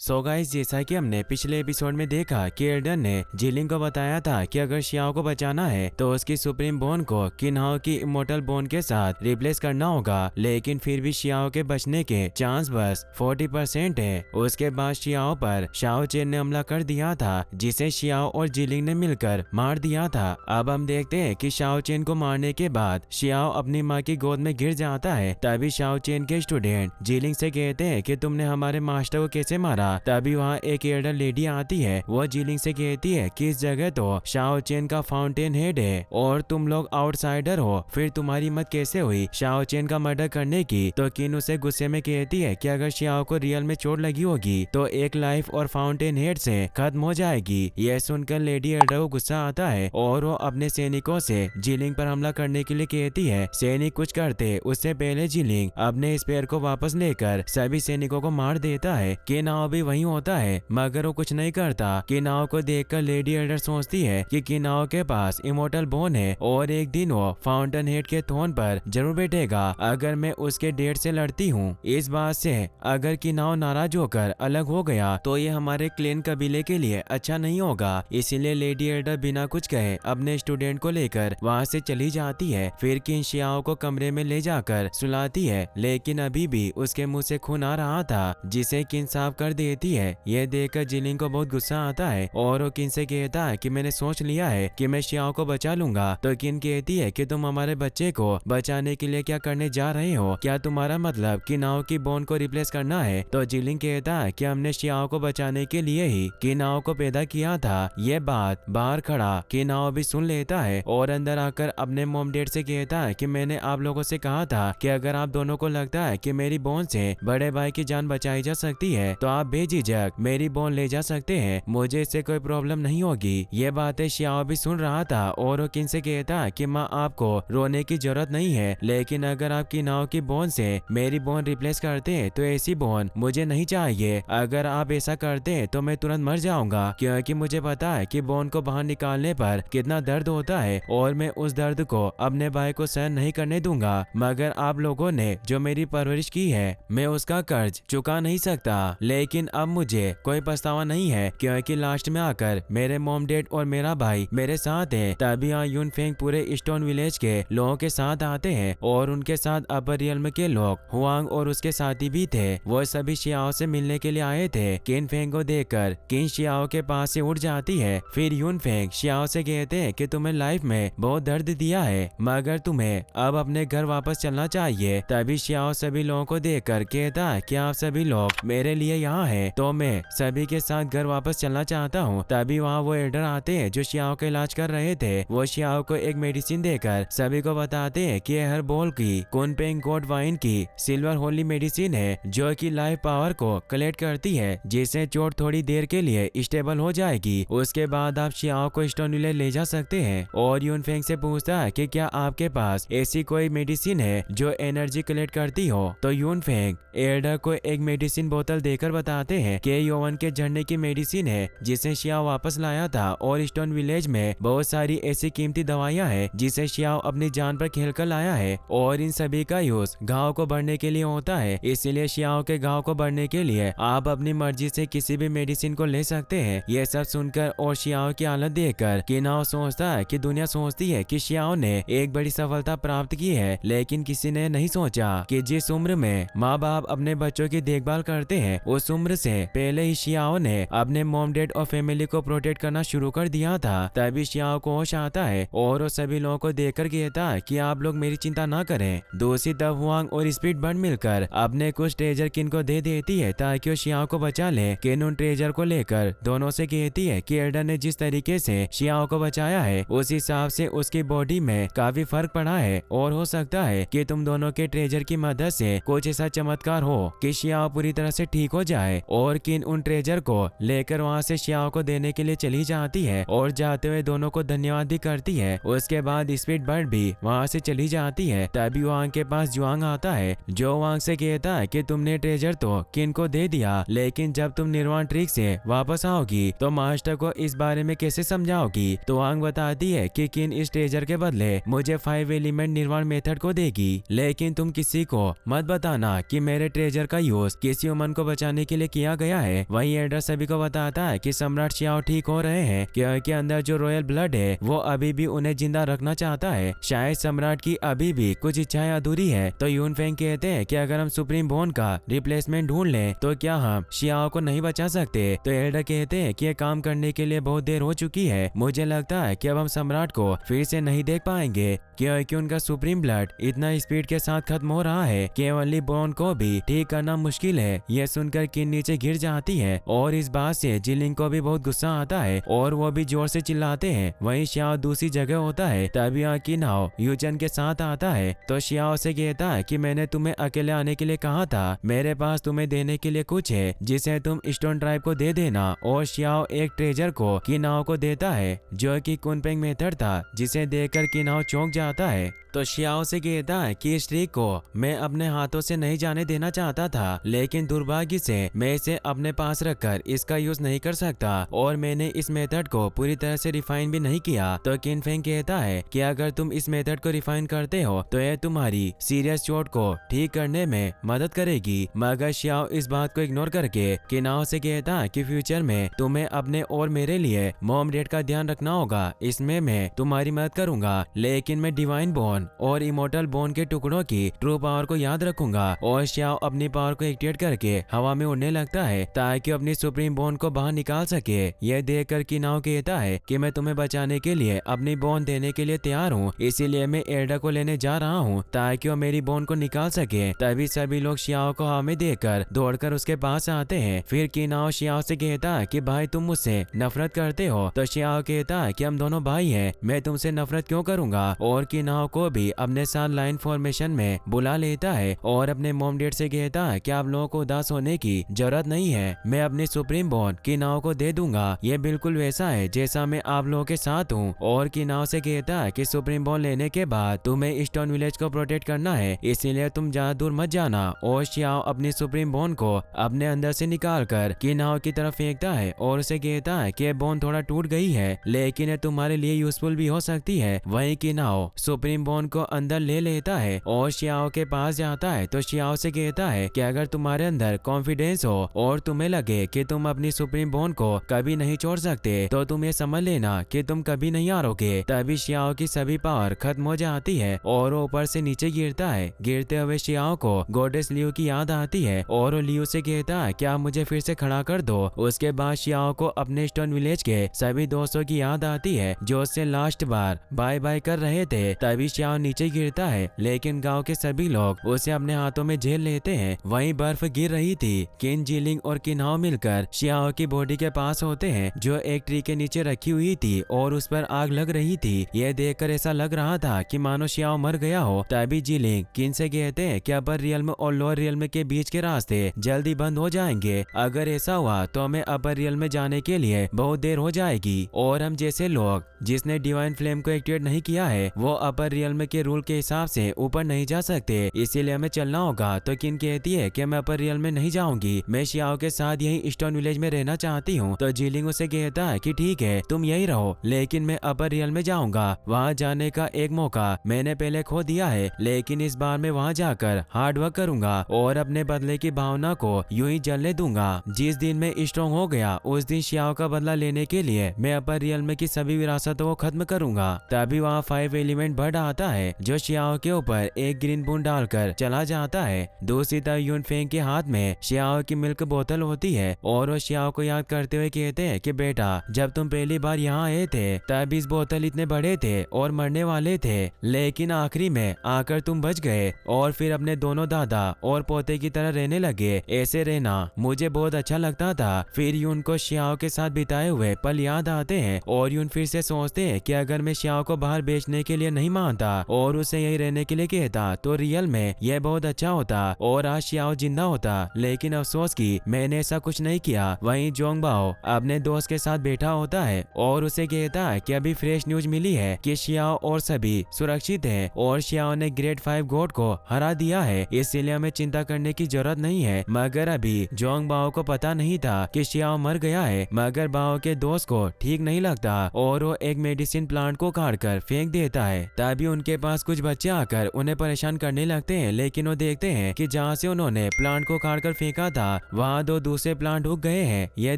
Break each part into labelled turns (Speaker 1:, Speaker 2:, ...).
Speaker 1: So guys, जैसा कि हमने पिछले एपिसोड में देखा कि एल्डन ने जिलिंग को बताया था कि अगर शियाओ को बचाना है तो उसकी सुप्रीम बोन को किन्हाओ की इमोर्टल बोन के साथ रिप्लेस करना होगा, लेकिन फिर भी शियाओ के बचने के चांस बस 40% है। उसके बाद शियाओ पर शाओ चेन ने हमला कर दिया था, जिसे शियाओ और जिलिंग ने मिलकर मार दिया था। अब हम देखते हैं कि शाओ चेन को मारने के बाद शियाओ अपनी माँ की गोद में गिर जाता है। तभी शाओ चेन के स्टूडेंट जिलिंग से कहते हैं कि तुमने हमारे मास्टर को कैसे मारा। तभी वहाँ एक एल्डर लेडी आती है। वो जिलिंग से कहती है कि इस जगह तो शाओ चेन का फाउंटेन हेड है और तुम लोग आउटसाइडर हो, फिर तुम्हारी हिम्मत कैसे हुई शाओ चेन का मर्डर करने की। तो किन उसे गुस्से में कहती है कि अगर शियाओ को रियल में चोट लगी होगी तो एक लाइफ और फाउंटेन हेड से खत्म हो जाएगी। यह सुनकर लेडी एल्डर को गुस्सा आता है और वो अपने सैनिकों से जिलिंग पर हमला करने के लिए कहती है। सैनिक कुछ करते उससे पहले जिलिंग अपने स्पेयर को वापस लेकर सभी सैनिकों को मार देता है। किनाओ भी वहीं होता है, मगर वो कुछ नहीं करता। किनाओ को देखकर लेडी एल्डर सोचती है कि किनाओ के पास इमोर्टल बोन है और एक दिन वो फाउंटेन हेड के थ्रोन पर जरूर बैठेगा अगर मैं उसके डेट से लड़ती हूँ। इस बात से अगर किनाओ नाराज होकर अलग हो गया तो ये हमारे क्लेन कबीले के लिए अच्छा नहीं होगा। इसीलिए लेडी एल्डर बिना कुछ कहे अपने स्टूडेंट को लेकर वहाँ से चली जाती है। फिर किन शियाओ को कमरे में ले जाकर सुलाती है, लेकिन अभी भी उसके मुंह से खून आ रहा था, जिसे किन साफ कर देती है। यह देखकर जिलिंग को बहुत गुस्सा आता है और वो किन से कहता है कि मैंने सोच लिया है कि मैं शियाओ को बचा लूंगा। तो किन कहती है कि तुम हमारे बच्चे को बचाने के लिए क्या करने जा रहे हो, क्या तुम्हारा मतलब किनाओ की बोन को रिप्लेस करना है। तो जिलिंग कहता है कि हमने शियाओ को बचाने के लिए ही किनाओ को पैदा किया था। यह बात बाहर खड़ा किनाओ भी सुन लेता है और अंदर आकर अपने मॉम डैड से कहता है कि मैंने आप लोगों से कहा था कि अगर आप दोनों को लगता है कि मेरी बोन से बड़े भाई की जान बचाई जा सकती है तो आप बेझिझक मेरी बोन ले जा सकते हैं, मुझे इससे कोई प्रॉब्लम नहीं होगी। ये बातें शियाओ भी सुन रहा था और वो किन से कहता है कि माँ आपको रोने की जरूरत नहीं है, लेकिन अगर आप किनाओ की बोन से मेरी बोन रिप्लेस करते हैं तो ऐसी बोन मुझे नहीं चाहिए। अगर आप ऐसा करते हैं तो मैं तुरंत मर जाऊंगा, क्योंकि मुझे पता है कि बोन को बाहर निकालने पर कितना दर्द होता है और मैं उस दर्द को अपने भाई को सहन नहीं करने दूंगा। मगर आप लोगों ने जो मेरी परवरिश की है मैं उसका कर्ज चुका नहीं सकता, लेकिन अब मुझे कोई पछतावा नहीं है, क्योंकि लास्ट में आकर मेरे मॉम डैड और मेरा भाई मेरे साथ है। तभी यहाँ यून फेंग पूरे स्टोन विलेज के लोगों के साथ आते हैं और उनके साथ अपर रियल्म के लोग हुआंग और उसके साथी भी थे। वो सभी शियाओ से मिलने के लिए आए थे। किन फेंग को देखकर किन शियाओ के पास से उठ जाती है। फिर यून फेंग शियाओ से कहते हैं कि तुम्हें लाइफ में बहुत दर्द दिया है, मगर तुम्हें अब अपने घर वापस चलना चाहिए। तभी शियाओ सभी लोगों को देखकर कहता है कि आप सभी लोग मेरे लिए यहाँ है तो मैं सभी के साथ घर वापस चलना चाहता हूँ। तभी वहाँ वो एल्डर आते हैं जो शियाओ का इलाज कर रहे थे। वो शियाओ को एक मेडिसिन देकर सभी को बताते हैं कि हर बोल की कुनपेंग गॉड वाइन की सिल्वर होली मेडिसिन है, जो कि लाइफ पावर को कलेक्ट करती है, जिससे चोट थोड़ी देर के लिए स्टेबल हो जाएगी। उसके बाद आप शियाओ को स्टोन विलेज ले जा सकते हैं। और यून फेंग से पूछता है कि क्या आपके पास ऐसी कोई मेडिसिन है जो एनर्जी कलेक्ट करती हो। तो यून फेंग एल्डर को एक मेडिसिन बोतल देकर बताते हैं कि योवन के झरने की मेडिसिन है, जिसे शियाओ वापस लाया था। और स्टोन विलेज में बहुत सारी ऐसी कीमती दवाइयां हैं जिसे शियाओ अपनी जान पर खेलकर लाया है, और इन सभी का यूज घाव को बढ़ने के लिए होता है। इसीलिए शियाओ के घाव को बढ़ने के लिए आप अपनी मर्जी से किसी भी मेडिसिन को ले सकते हैं। ये सब सुनकर और शियाओ की हालत देखकर किनाओ सोचता है कि दुनिया सोचती है कि शियाओ ने एक बड़ी सफलता प्राप्त की है, लेकिन किसी ने नहीं सोचा कि जिस उम्र में माँ बाप अपने बच्चों की देखभाल करते हैं उस उम्र से पहले ही शियाओ ने अपने मॉम डैड और फैमिली को प्रोटेक्ट करना शुरू कर दिया था। तभी शियाओ को होश आता है और वो सभी लोगों को देखकर कहता है कि आप लोग मेरी चिंता ना करें। दूसरी तरफ हुआंग और स्पीड बर्ड मिलकर अपने कुछ ट्रेजर किन को दे देती है ताकि वो शियाओ को बचा ले। किन उन ट्रेजर को लेकर दोनों से कहती है कि एल्डर ने जिस तरीके से शियाओ को बचाया है उस हिसाब से उसकी बॉडी में काफी फर्क पड़ा है, और हो सकता है कि तुम दोनों के ट्रेजर की मदद से कुछ ऐसा चमत्कार हो कि शियाओ पूरी तरह से ठीक हो जाए। और किन उन ट्रेजर को लेकर वहाँ से शियाओ को देने के लिए चली जाती है और जाते हुए दोनों को धन्यवाद भी करती है। उसके बाद स्पीड बर्ड भी वहाँ से चली जाती है। तभी वांग के पास जुआंग आता है, जो वांग से कहता है कि तुमने ट्रेजर तो किन को दे दिया, लेकिन जब तुम निर्वाण ट्रिक से वापस आओगी तो मास्टर को इस बारे में कैसे समझाओगी। तो वांग बताती है कि किन इस ट्रेजर के बदले मुझे 5 एलिमेंट निर्वाण मेथड को देगी, लेकिन तुम किसी को मत बताना कि मेरे ट्रेजर का यूज किसी ह्यूमन को बचाने के लिए किया गया है। वही एल्डर सभी को बताता है कि सम्राट शियाओ ठीक हो रहे हैं क्योंकि अंदर जो रॉयल ब्लड है वो अभी भी उन्हें जिंदा रखना चाहता है। शायद सम्राट की अभी भी कुछ इच्छाएं अधूरी है। तो यून फेंग कहते हैं कि अगर हम सुप्रीम बोन का रिप्लेसमेंट ढूंढ लें तो क्या हम शियाओ को नहीं बचा सकते। तो एल्डर कहते हैं कि ये काम करने के लिए बहुत देर हो चुकी है। मुझे लगता है कि अब हम सम्राट को फिर से नहीं देख पाएंगे क्योंकि उनका सुप्रीम ब्लड इतना स्पीड के साथ खत्म हो रहा है कि ओनली बोन को भी ठीक करना मुश्किल है। यह सुनकर किन नीचे गिर जाती है और इस बात से जिलिंग को भी बहुत गुस्सा आता है और वो भी जोर से चिल्लाते हैं। वहीं शियाओ दूसरी जगह होता है। तभी किन्हाओ यूचन के साथ आता है। तो शियाओ से कहता है कि मैंने तुम्हें अकेले आने के लिए कहा था, मेरे पास तुम्हें देने के लिए कुछ है जिसे तुम स्टोन ट्राइब को दे देना। और शियाओ एक ट्रेजर को किन्हाओ को देता है जो कि कुनपेंग मेथड था, जिसे देखकर किन्हाओ चौंक जाता है। तो शियाओ से कहता है कि इस ट्रिक को मैं अपने हाथों से नहीं जाने देना चाहता था, लेकिन दुर्भाग्य से मैं इसे अपने पास रखकर इसका यूज नहीं कर सकता और मैंने इस मेथड को पूरी तरह से रिफाइन भी नहीं किया। तो किन फेंग कहता है कि अगर तुम इस मेथड को रिफाइन करते हो तो यह तुम्हारी सीरियस चोट को ठीक करने में मदद करेगी। मगर शियाओ इस बात को इग्नोर करके किन्हाओ से कहता है कि फ्यूचर में तुम्हें अपने और मेरे लिए मॉम डैड का ध्यान रखना होगा, इसमें मैं तुम्हारी मदद करूंगा, लेकिन मैं डिवाइन बोन और इमोर्टल बोन के टुकड़ों की ट्रू पावर को याद रखूंगा। और शियाओ अपनी पावर को एक्टिवेट करके हवा में उड़ने लगता है ताकि अपनी सुप्रीम बोन को बाहर निकाल सके। यह देखकर किन्हाओ कहता है कि मैं तुम्हें बचाने के लिए अपनी बोन देने के लिए तैयार हूँ, इसीलिए मैं एल्डर को लेने जा रहा हूँ ताकि वो मेरी बोन को निकाल सके। तभी सभी लोग शियाओ को हवा में देखकर दौड़कर उसके पास आते हैं। फिर किन्हाओ शियाओ से कहता है कि भाई तुम मुझसे नफरत करते हो। तो शियाओ कहता है कि हम दोनों भाई हैं, मैं तुमसे नफरत क्यों करूंगा। और किन्हाओ को भी अपने साथ लाइन फॉर्मेशन में बुला लेता है और अपने मॉम डैड से कहता है कि आप लोगों को उदास होने की जरूरत नहीं है, मैं अपनी सुप्रीम बोन किन्हाओ को दे दूंगा। ये बिल्कुल वैसा है जैसा मैं आप लोगों के साथ हूँ। और किन्हाओ से कहता है कि सुप्रीम बोन लेने के बाद तुम्हें स्टोन विलेज को प्रोटेक्ट करना है, इसीलिए तुम ज्यादा दूर मत जाना। और शियाओ अपनी सुप्रीम बोन को अपने अंदर से निकाल कर किन्हाओ की तरफ फेंकता है और उसे कहता है कि बोन थोड़ा टूट गई है, लेकिन ये तुम्हारे लिए यूजफुल भी हो सकती है। वहीं किन्हाओ सुप्रीम बोन को अंदर ले लेता है और शियाओ के पास जाता है। तो शियाओ से कहता है कि अगर तुम्हारे अंदर कॉन्फिडेंस हो और तुम्हें लगे कि तुम अपनी सुप्रीम बोन को कभी नहीं छोड़ सकते तो तुम ये समझ लेना कि तुम कभी नहीं हारोगे। तभी शियाओ की सभी पावर खत्म हो जाती है और वो ऊपर से नीचे गिरता है। गिरते हुए शियाओ को गॉडेस लियू की याद आती है और वो लियू से कहता है कि आप मुझे फिर से खड़ा कर दो। उसके बाद शियाओ को अपने स्टोन विलेज के सभी दोस्तों की याद आती है जो उससे लास्ट बार बाय बाय कर रहे थे। तभी शियाओ नीचे गिरता है, लेकिन गांव के सभी लोग उसे अपने हाथों में झेल लेते हैं। वहीं बर्फ गिर रही थी। किन, जिलिंग और किन्हाओ मिलकर शियाओ की बॉडी के पास होते हैं जो एक ट्री के नीचे रखी हुई थी और उस पर आग लग रही थी। यह देखकर ऐसा लग रहा था कि मानो शियाओ मर गया हो। तभी जिलिंग किन से कहते हैं कि अपर रियल्म और लोअर रियल्म के बीच के रास्ते जल्दी बंद हो जाएंगे। अगर ऐसा हुआ तो हमें अपर रियल्म में जाने के लिए बहुत देर हो जाएगी और हम जैसे लोग जिसने डिवाइन फ्लेम को एक्टिवेट नहीं किया है वो अपर रियल्म के रूल के हिसाब से ऊपर नहीं जा सकते, इसीलिए हमें चलना होगा। तो किन कहती है कि मैं अपर रियल में नहीं जाऊंगी, मैं शियाओ के साथ यही स्टोन विलेज में रहना चाहती हूँ। तो जिलिंग उसे कहता है कि ठीक है तुम यही रहो, लेकिन मैं अपर रियल में जाऊंगा। वहाँ जाने का एक मौका मैंने पहले खो दिया है, लेकिन इस बार मैं वहाँ जाकर हार्ड वर्क करूंगा और अपने बदले की भावना को यूं ही जलने दूंगा। जिस दिन मैं स्ट्रॉन्ग हो गया उस दिन शियाओ का बदला लेने के लिए मैं अपर रियल में की सभी विरासतों को खत्म करूंगा। तभी वहाँ 5 एलिमेंट बर्ड आता है जो शियाओ के ऊपर एक ग्रीन बूंद डालकर चला जाता है। दूसरी तरफ यून फेंग के हाथ में शियाओ की मिल्क बोतल होती है और वो शियाओ को याद करते हुए कहते हैं कि बेटा जब तुम पहली बार यहाँ आए थे तब इस बोतल इतने बड़े थे और मरने वाले थे, लेकिन आखिरी में आकर तुम बच गए और फिर अपने दोनों दादा और पोते की तरह रहने लगे। ऐसे रहना मुझे बहुत अच्छा लगता था। फिर यून को शियाओ के साथ बिताए हुए पल याद आते हैं और यून फिर से सोचते हैं कि अगर मैं शियाओ को बाहर बेचने के लिए नहीं मानता और उसे यही रहने के लिए कहता तो रियल में यह बहुत अच्छा होता और आज शियाओ जिंदा होता, लेकिन अफसोस कि मैंने ऐसा कुछ नहीं किया। वहीं जोंगबाओ अपने दोस्त के साथ बैठा होता है और उसे कहता है कि अभी फ्रेश न्यूज मिली है कि शियाओ और सभी सुरक्षित हैं और शियाओ ने ग्रेड 5 गॉड को हरा दिया है, इसीलिए हमें चिंता करने की जरूरत नहीं है। मगर अभी जोंगबाओ को पता नहीं था कि शियाओ मर गया है। मगर बाओ के दोस्त को ठीक नहीं लगता और वो एक मेडिसिन प्लांट को काट कर फेंक देता है। तभी उनके पास कुछ बच्चे आकर उन्हें परेशान करने लगते हैं, लेकिन वो देखते हैं कि जहाँ से उन्होंने प्लांट को काट कर फेंका था वहाँ 2 दूसरे प्लांट उग गए हैं। यह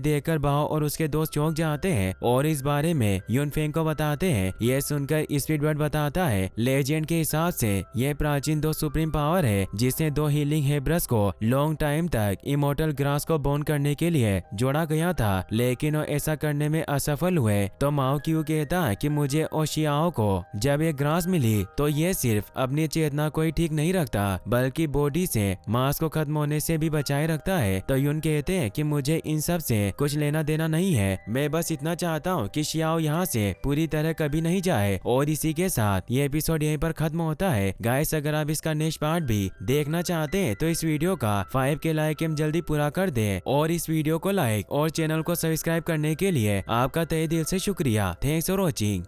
Speaker 1: देखकर बाओ और उसके दोस्त चौंक जाते हैं और इस बारे में यूनफेंग को बताते हैं। यह सुनकर स्पीडबर्ड बताता है लेजेंड के हिसाब से यह प्राचीन 2 सुप्रीम पावर है जिसने 2 हीलिंग हेब्रस को लॉन्ग टाइम तक इमोर्टल ग्रास को बोन करने के लिए जोड़ा गया था, लेकिन वो ऐसा करने में असफल हुए। तो माओ क्यू कहता है कि मुझे और शियाओ को जब ये ग्रास मिली तो ये सिर्फ अपनी चेतना को ही ठीक नहीं रखता बल्कि बॉडी से मांस को खत्म होने से भी बचाए रखता है। तो यून कहते हैं कि मुझे इन सब से कुछ लेना देना नहीं है, मैं बस इतना चाहता हूँ कि शियाओ यहाँ से पूरी तरह कभी नहीं जाए। और इसी के साथ ये एपिसोड यहीं पर खत्म होता है। गाइस, अगर आप इसका नेक्स्ट पार्ट भी देखना चाहते हैं तो इस वीडियो का 5K लाइक हम जल्दी पूरा कर दें और इस वीडियो को लाइक और चैनल को सब्सक्राइब करने के लिए आपका तहे दिल से शुक्रिया। Thanks for watching.